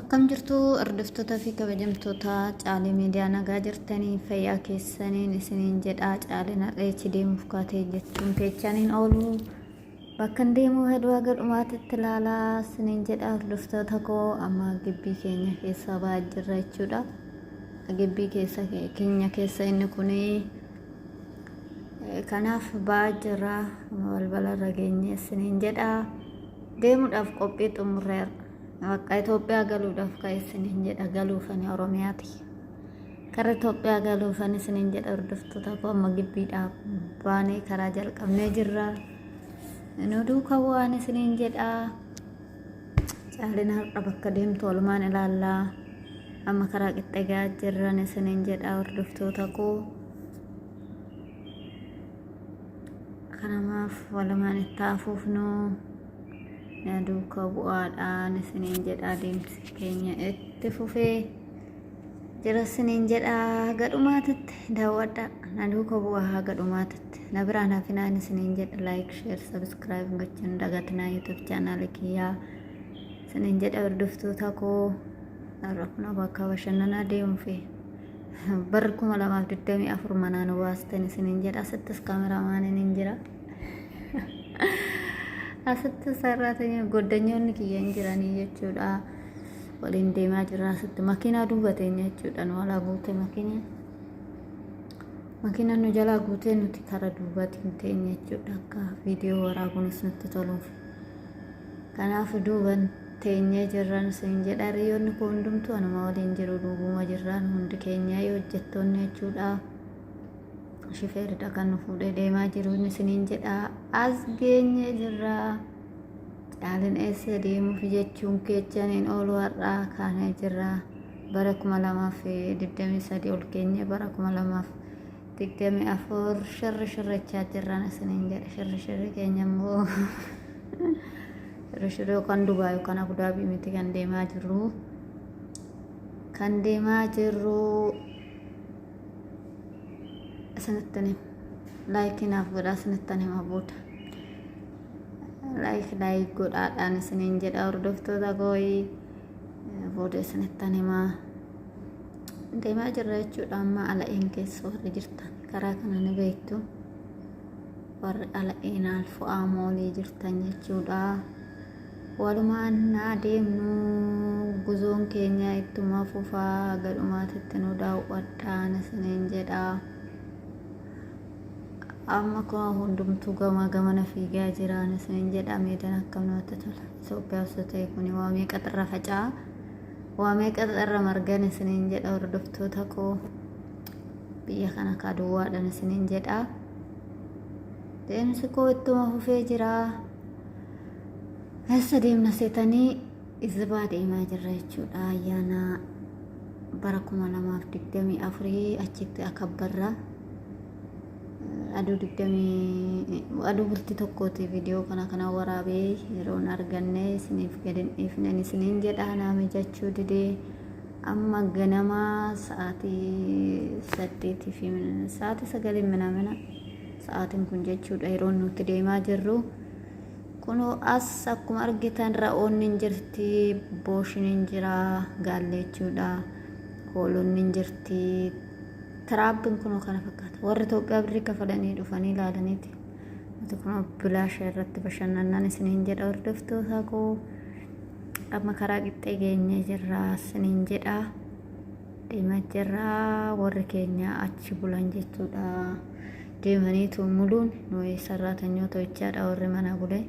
Akkam jirtu hordoftoota fi kabajamtoota Caalee miidiyaa nagaa jirtanii fayyaa keessaniin isiniin jedhaa. Caaleen har'eechi deemuuf kaatee jechuun keechaniin oolu bakka deemuu heduu haga dhumaatitti ilaalaa isiniin jedhaa hordoftoota koo. Amma gibbii keenya keessa ba'aa jirra jechuudha. Gibbii keenya keessa inni kuni kanaaf ba'aa jirra balbala irra geenye isiniin jedhaa. Deemuudhaaf qophii xumurreerra. Akka Itoophiyaa galuudhaaf ka'eessiniin jedha galuufani Oromiyaati. Karaa Itoophiyaa galuufani isiniin jedha hordoftoota koo. Amma gibbiidhaaf baanee karaa jalqabnee jirra. Nu duuka bu'aan isiniin jedha. Caaleen har'a bakka deemtu walumaan ilaallaa. Amma karaa qixxee gahaa jirran isiniin jedha hordoftoota koo. Kanamaaf walumaan itti hafuufnu. Duuka bu'aadhaan isiniin jedhaa deemsi keenya itti fufee jira isiniin jedhaa. Gadhumaatitti daawwadha. Na duuka bu'aa gadhumaatitti na biraan hafinaan isiniin jedha. Like, share, subscribe gochuun dagatinaa YouTube channel kiyyaa isiniin jedha hordoftoota koo. Har'a bakka bashannanaa deemuufi bara 2024 manaan baastan isiniin jedha. Asittis kaameraamaaniin hin jira. Asitti sarratanii goddanyoonni kiyyaan jiranii jechuudha. Waliin deemaa jirra. Asitti makiinaa duuba teenya jechuudha. Nu alaa guute makiina nu jalaa guutee nuti karaa duubaatiin teenya jechuudha. Akka viidiyoo waraabuunis nutti toluuf. Kanaaf duuban teenyee jirran isin jedha. Hiriyoonni koo hundumtuu anuma waliin jiru duubuma jirran hundi keenya yoo hojjettoonni jechuudha. Shifeeridha kan nu fuudhee deemaa jiru isiniin jedha. As geenye jirra. Caaleen eessa deemuuf jechuun keechaniin oolu har'aa kaanee jirra. Bara 2023 ol keenye bara 2024 shirrichaa jirran isiniin jedha. Shirri keenya immoo shirri kan Dubaay yookaan Abudaabii miti kan deemaa jirru. Kan deemaa jirru sanattani like naaf godhaa sanattani ma booda like godhaadhaan isiniin jedha hordoftoota kooyi. Booda sanattani ma deemaa jirra jechuudha. Amma ala'een keessa warri jirtan karaa kana ni beektu. Warri ala'een alfu'aa moolii jirtan jechuudha. Walumaan naa deemnu guzoon keenya ittuma fufaa gadhumaatitti nu daawwadhaan isiniin jedha. Amma kun hundumtuu gamana fiigaa jiran isiniin jedha. Meedaan akkam namatti tola. Itoophiyaa osoo ta'e kuni waa meeqa xirra faca'a. Waa meeqa xirra margan isiniin jedha hordoftoota koo. Biyya kana kaduwwaadhaan isiniin jedha. Deemsi koo ittuma fufee jira. Eessa deemna seetanii izbaa deemaa jirra jechuudha. Ayyaana bara 2024 achitti akabbarra. Aduu bultii tokkooti viidiyoo kana waraabee yeroon arganne isiniif gadin ifnan isiniin jedha. Naami jechuu didee amma ganama sa'aatii 8 fi sa'aatii 9 minamina sa'aatiin kun jechuudha yeroon nuti deemaa jirru. Kunoo as akkuma argitan ra'oonni hin jirti, booshin hin jira, gaallee jechuudha, hoolonni hin jirti. Tiraabbiin kunoo kana fakkaata. Warri Itoophiyaa birrii kafalanii dhufanii ilaalaniiti. Nuti kunoo bilaasha irratti bashannanaan isiniin jedha hordoftoota koo. Amma karaa qixxee geenye jirra isiniin jedha. Deemaa jirra. Warri keenya achi bulan jechuudha. Deemaniitu muluun nuyi sarraatanyoota jechaadha warri mana bule.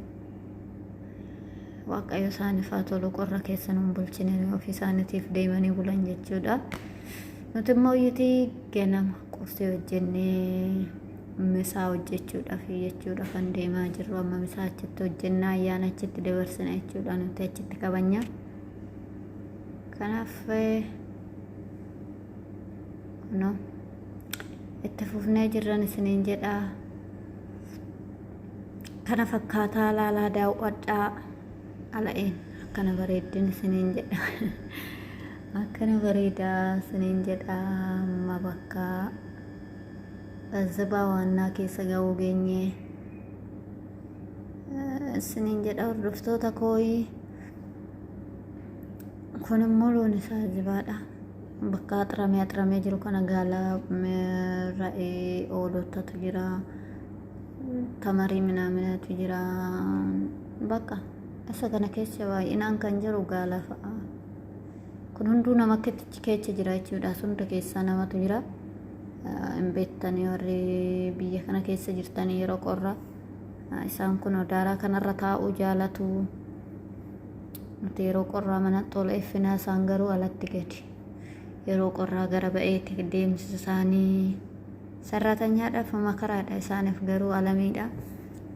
Waaqayyo isaaniif haa tolu qorra keessa nuun bulchine ofii isaaniitiif deemanii bulan jechuudha. Nuti immoo iyyutii ganama qursii hojjennee misaa hojjechuudhaaf jechuudha kan deemaa jirru. Amma misaa achitti hojjennaa ayyaana achitti dabarsina jechuudha. Nuti achitti qabanya. Kanaaf no itti fufnee jirran isiniin jedha. Kana fakkaataa laalaa daawwadhaa. Ala'een akkana bareeddin isiniin jedha. Akkana bareedaa isiniin jedha. Amma bakka Azabaa waannaa keessa ga'uu geenye. Isiniin jedha hordoftoota kooyi. Kun immoo loon isaa ajabaadha. Bakka axaramee jiru kana gaala ra'ee oolotatu jira. Tamarii minaaminatu jira. Bakka isa kana keessa baay'inaan kan jiru gaala fa'a. Kun hunduu nama keessa jira jechuudha. Hunda keessaa namatu jira. Hin beektanii warri biyya kana keessa jirtanii yeroo qorra isaan kun daaraa kanarra taa'uu jaalatu. Nuti yeroo qorraa mana tola effinaa isaan garuu alatti gadi. Yeroo qorraa gara ba'eetti deemsisa isaanii sarratanyaadhaaf makaraadha. Isaaniif garuu alamiidha.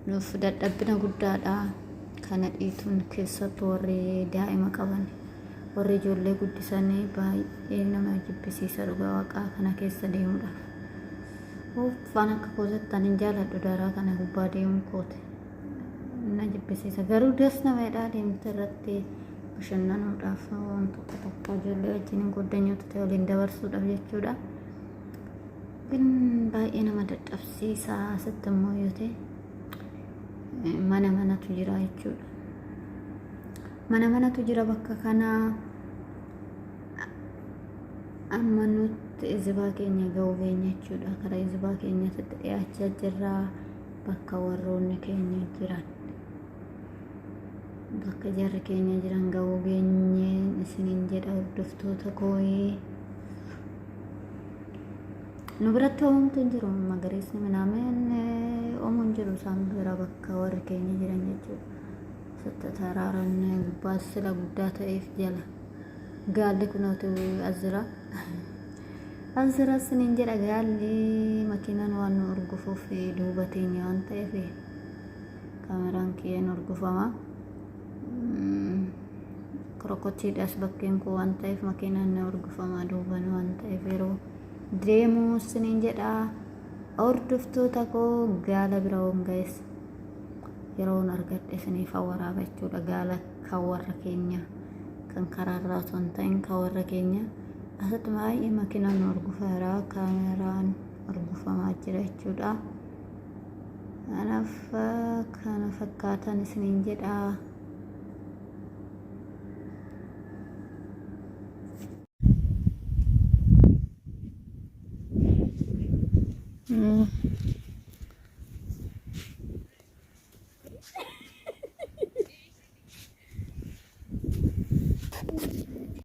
Nuuf dadhabbina guddaadha. Kana dhiituun keessattuu warri daa'ima qaban. Warri ijoollee guddisanii baay'ee nama jibbisiisa dhugaa waaqaa kana keessa deemuudhaaf. Uffaan akka koosettan hin jaaladhu daaraa kana gubbaa deemuun koote. Na jibbisiisa garuu das namadhaa deemte irratti bashannanuudhaaf waan tokko ijoollee wajjin goddanyoota ta'e waliin dabarsuudhaaf jechuudha. ግን baay'ee nama dadhabsiisa. Asitti immoo yoo ta'e manatu jira jechuudha. Manatu jira bakka kanaa. Amma nuti izbaa keenya ga'uu keenya jechuudha. Karaa izbaa keenyatti dhiyaachaa jirra. Bakka warroonni keenya jiran. Bakka jarri keenya jiran ga'uu keenya isiniin jedha hordoftoota kooyi. Nu biratti homtuu hin jiru. Magariisni minaamin oomuun jiru isaan bira bakka warri keenya jiran jechuudha. Sitta taraaraan gubbaa sila guddaa ta'eef jala. Gaalli kunuutu azira. Azira isiniin jedha gaalli makiinaan waan nu urgufuuf duuba teenya waan ta'eef kaameraan kiyyeen urgufama. Krokochiidhaas bakkeen kun waan ta'eef makiinaan na urgufama duuban waan ta'eef yeroo deemu isiniin jedha hordoftoota koo gaala bira hongeessa. Yeroon argadhe isiniif waraaba jechuudha. Gaala kan warra keenya kan karaarraa osoo hin ta'in kan warra keenya asitti baay'ee makiinaan urgufaara. Kaameraan urgufamaa jira jechuudha. Kanaaf kana fakkaatan isiniin jedha.